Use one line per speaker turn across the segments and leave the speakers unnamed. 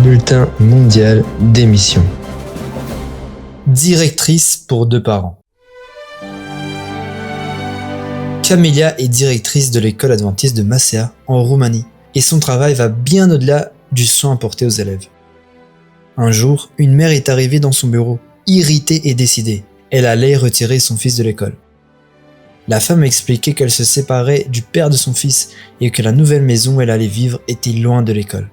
Bulletin mondial d'émission.
Directrice pour 2 parents. Camélia est directrice de l'école adventiste de Macea en Roumanie et son travail va bien au-delà du soin apporté aux élèves. Un jour, une mère est arrivée dans son bureau, irritée et décidée. Elle allait retirer son fils de l'école. La femme expliquait qu'elle se séparait du père de son fils et que la nouvelle maison où elle allait vivre était loin de l'école.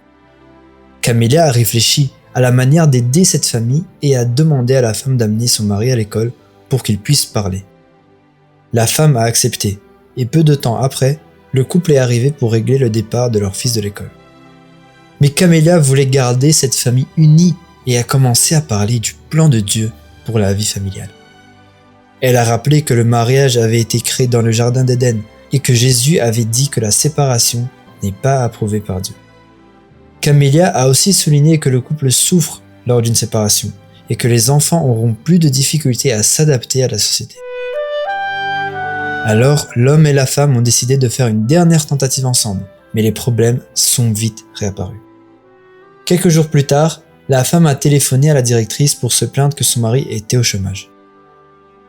Camélia a réfléchi à la manière d'aider cette famille et a demandé à la femme d'amener son mari à l'école pour qu'ils puissent parler. La femme a accepté et peu de temps après, le couple est arrivé pour régler le départ de leur fils de l'école. Mais Camélia voulait garder cette famille unie et a commencé à parler du plan de Dieu pour la vie familiale. Elle a rappelé que le mariage avait été créé dans le jardin d'Éden et que Jésus avait dit que la séparation n'est pas approuvée par Dieu. Camélia a aussi souligné que le couple souffre lors d'une séparation et que les enfants auront plus de difficultés à s'adapter à la société. Alors, l'homme et la femme ont décidé de faire une dernière tentative ensemble, mais les problèmes sont vite réapparus. Quelques jours plus tard, la femme a téléphoné à la directrice pour se plaindre que son mari était au chômage.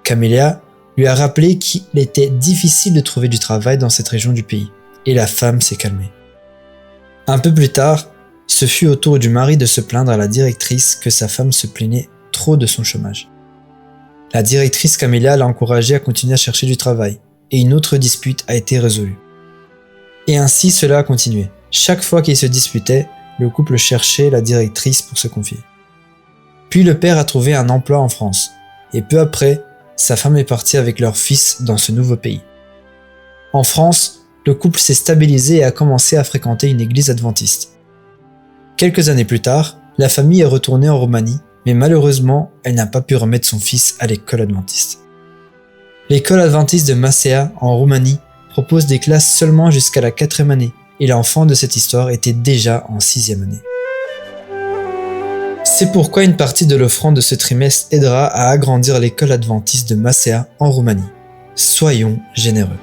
Camélia lui a rappelé qu'il était difficile de trouver du travail dans cette région du pays, et la femme s'est calmée. Un peu plus tard, ce fut au tour du mari de se plaindre à la directrice que sa femme se plaignait trop de son chômage. La directrice Camélia l'a encouragé à continuer à chercher du travail, et une autre dispute a été résolue. Et ainsi cela a continué. Chaque fois qu'ils se disputaient, le couple cherchait la directrice pour se confier. Puis le père a trouvé un emploi en France, et peu après, sa femme est partie avec leur fils dans ce nouveau pays. En France, le couple s'est stabilisé et a commencé à fréquenter une église adventiste. Quelques années plus tard, la famille est retournée en Roumanie, mais malheureusement, elle n'a pas pu remettre son fils à l'école adventiste. L'école adventiste de Macea, en Roumanie, propose des classes seulement jusqu'à la 4e année, et l'enfant de cette histoire était déjà en 6e année. C'est pourquoi une partie de l'offrande de ce trimestre aidera à agrandir l'école adventiste de Macea en Roumanie. Soyons généreux.